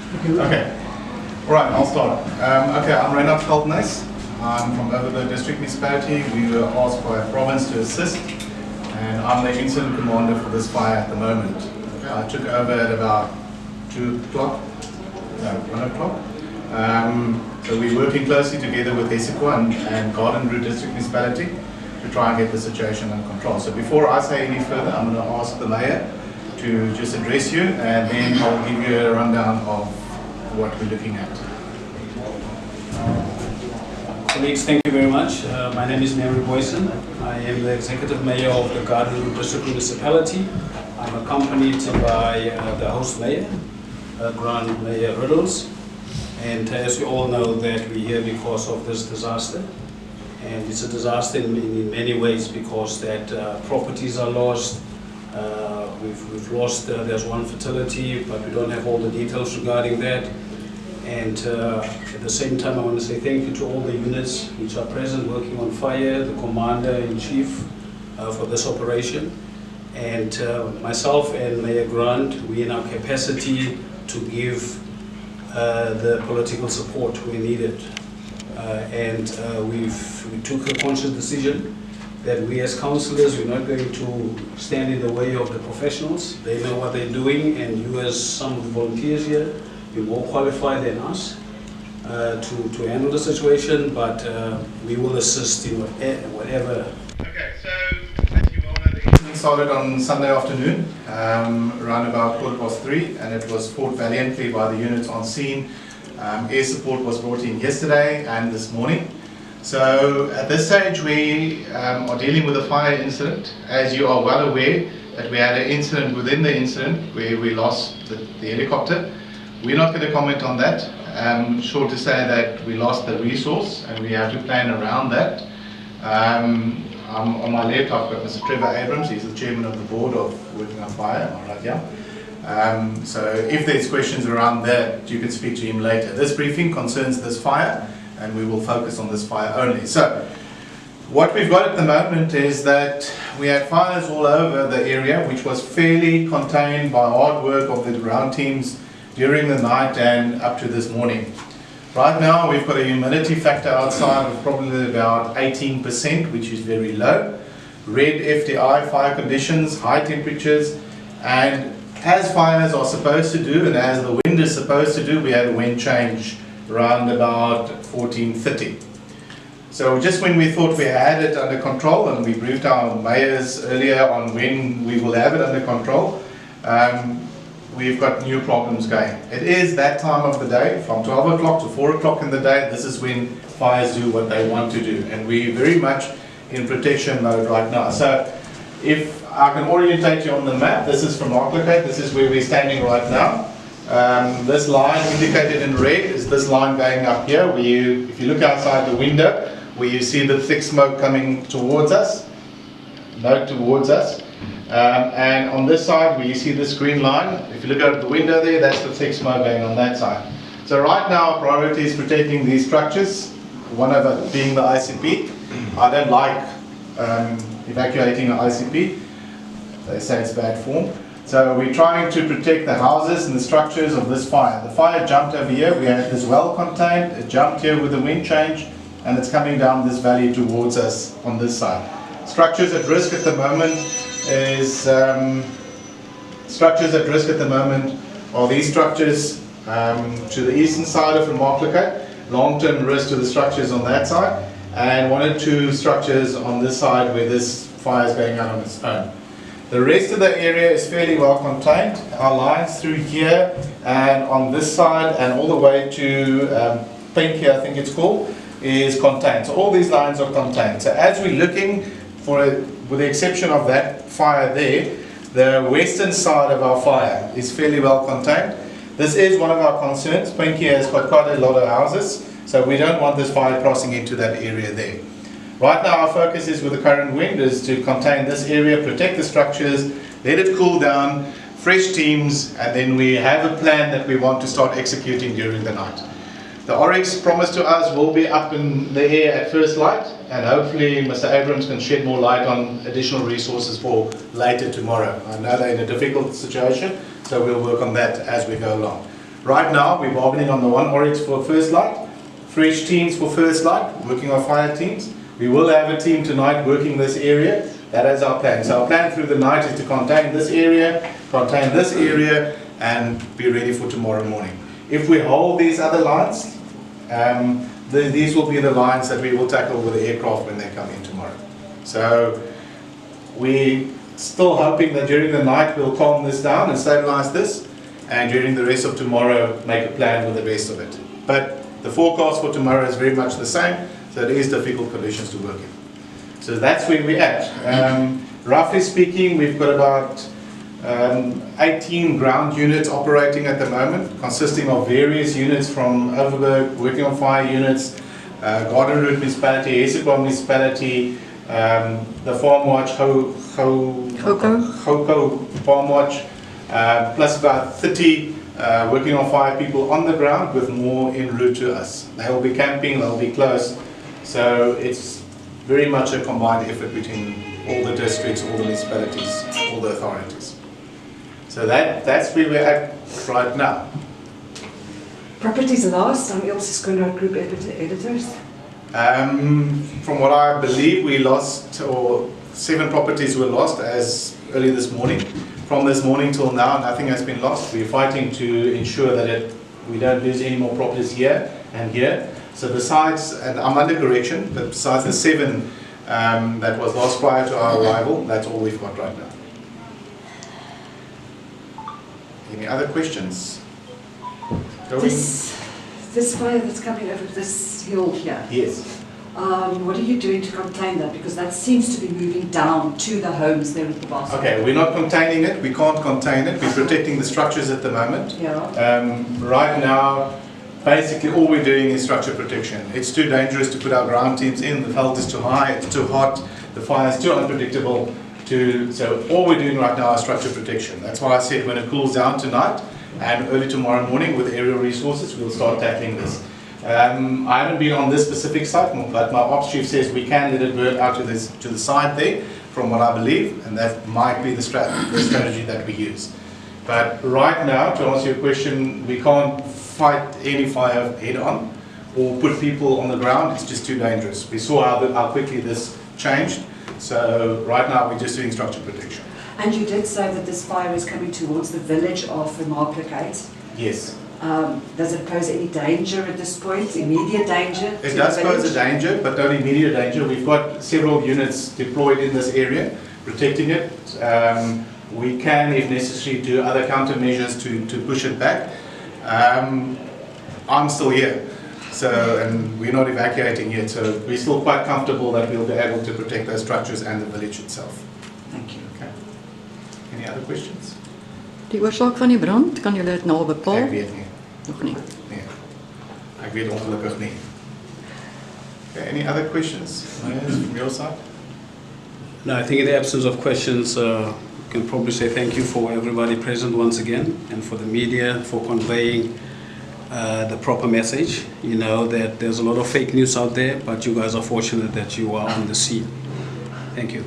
Okay. All right, I'll start. Okay, I'm Reinard Geldenhuys. I'm from Overberg-distriksmunisipaliteit. We were asked by a province to assist, and I'm the incident commander for this fire at the moment. Okay, I took over at about 2 o'clock, no, 1 o'clock. So we're working closely together with Hessequa and Overberg-distriksmunisipaliteit to try and get the situation under control. So before I say any further, I'm going to ask the mayor to just address you, and then I'll give you a rundown of what we're looking at. Colleagues, thank you very much. My name is Mary Boyson. I am the executive mayor of the Overberg-distriksmunisipaliteit. I'm accompanied by the host mayor, Grand Mayor Riddles. And as we all know, that we're here because of this disaster. And it's a disaster in many ways because that properties are lost. We've lost, there's one fatality, but we don't have all the details regarding that. And at the same time, I want to say thank you to all the units which are present working on fire, the commander-in-chief for this operation. And myself and Mayor Grant, we in our capacity to give the political support we needed. We took a conscious decision that we as councillors, we're not going to stand in the way of the professionals. They know what they're doing, and you as some of the volunteers here, you're more qualified than us to handle the situation, but we will assist in whatever. Okay, so as you all know, the incident started on Sunday afternoon, around about 3:15, and it was fought valiantly by the units on scene. Air support was brought in yesterday and this morning. So at this stage we are dealing with a fire incident. As you are well aware that we had an incident within the incident where we lost the helicopter. We're not going to comment on that. Short to say that we lost the resource and we have to plan around that. On my left I've got Mr. Trevor Abrams. He's the chairman of the board of Working on Fire. Am I right? Yeah. So if there's questions around that, you can speak to him later. This briefing concerns this fire, and we will focus on this fire only. So what we've got at the moment is that we had fires all over the area, which was fairly contained by hard work of the ground teams during the night and up to this morning. Right now we've got a humidity factor outside of probably about 18%, which is very low. Red FDI, fire conditions, high temperatures, and as fires are supposed to do and as the wind is supposed to do, we had a wind change around about 14:30. So just when we thought we had it under control, and we briefed our mayors earlier on when we will have it under control, we've got new problems going. It is that time of the day, from 12 o'clock to 4 o'clock in the day. This is when fires do what they want to do, and we're very much in protection mode right now. So if I can orientate you on the map, this is Vermaaklikheid. This is where we're standing right now. This line indicated in red is this line going up here, where if you look outside the window, where you see the thick smoke coming towards us, and on this side where you see this green line, if you look out the window there, that's the thick smoke going on that side. So right now our priority is protecting these structures, one of it being the ICP. I don't like evacuating an ICP. They say it's bad form. So we're trying to protect the houses and the structures of this fire. The fire jumped over here. We had this well contained. It jumped here with the wind change, and it's coming down this valley towards us on this side. Structures at risk at the moment are these structures to the eastern side of Vermaaklikheid, long-term risk to the structures on that side, and 1 or 2 structures on this side where this fire is going out on its own. The rest of the area is fairly well contained. Our lines through here and on this side and all the way to Pinky, I think it's called, is contained. So all these lines are contained. So as we're looking for it, with the exception of that fire there, the western side of our fire is fairly well contained. This is one of our concerns. Pinky has got quite a lot of houses, so we don't want this fire crossing into that area there. Right now our focus is with the current wind is to contain this area, protect the structures, let it cool down, fresh teams, and then we have a plan that we want to start executing during the night. The Oryx promised to us will be up in the air at first light, and hopefully Mr. Abrams can shed more light on additional resources for later tomorrow. I know they're in a difficult situation, so we'll work on that as we go along. Right now, we're bargaining on the 1 oryx for first light, fresh teams for first light, working on fire teams. We will have a team tonight working this area. That is our plan. So our plan through the night is to contain this area, and be ready for tomorrow morning. If we hold these other lines, these will be the lines that we will tackle with the aircraft when they come in tomorrow. So we still hoping that during the night we'll calm this down and stabilize this, and during the rest of tomorrow make a plan with the rest of it. But the forecast for tomorrow is very much the same, so it is difficult conditions to work in. So that's where we're at. Roughly speaking, we've got about 18 ground units operating at the moment, consisting of various units from Overberg, working on fire units, Garden Route Municipality, Hessequa municipality, the Farm Watch, Hoko Farm Watch, plus about 30 working on fire people on the ground with more en route to us. They will be camping, they'll be close, so it's very much a combined effort between all the districts, all the municipalities, all the authorities. So that's where we're at right now. Properties lost, I'm also Skoonraad Group editors. From what I believe, we lost, or 7 properties were lost as early this morning. From this morning till now, nothing has been lost. We're fighting to ensure that we don't lose any more properties here and here. So besides, and I'm under correction, but besides the 7 that was lost prior to our arrival, that's all we've got right now. Any other questions? This fire that's coming over this hill here. Yes. What are you doing to contain that? Because that seems to be moving down to the homes there at the bottom. Okay, we're not containing it. We can't contain it. We're protecting the structures at the moment. Yeah. Right now, basically all we're doing is structure protection. It's too dangerous to put our ground teams in. The veld is too high. It's too hot. The fire is too unpredictable. So all we're doing right now is structure protection. That's why I said when it cools down tonight and early tomorrow morning with aerial resources, we'll start tackling this. I haven't been on this specific site, but my ops chief says we can let it burn out to the side there, from what I believe, and that might be the strategy that we use. But right now, to answer your question, we can't fight any fire head on or put people on the ground. It's just too dangerous. We saw how quickly this changed. So right now we're just doing structure protection. And you did say that this fire is coming towards the village of Vermaaklikheid. Yes. Does it pose any danger at this point? Immediate danger? It does pose a danger, but not immediate danger. We've got several units deployed in this area, protecting it. We can, if necessary, do other countermeasures to push it back. I'm still here. So, and we're not evacuating yet, so we're still quite comfortable that we'll be able to protect those structures and the village itself. Thank you. Okay. Any other questions? Die oorsaak van die brand, kan julle dit nou bepaal? Ek weet nie. Nog nie. Nee. Ek weet ongelukkig nie. Okay, any other questions from your side? No, I think in the absence of questions, we can probably say thank you for everybody present once again, and for the media for conveying the proper message. You know that there's a lot of fake news out there, but you guys are fortunate that you are on the scene. Thank you.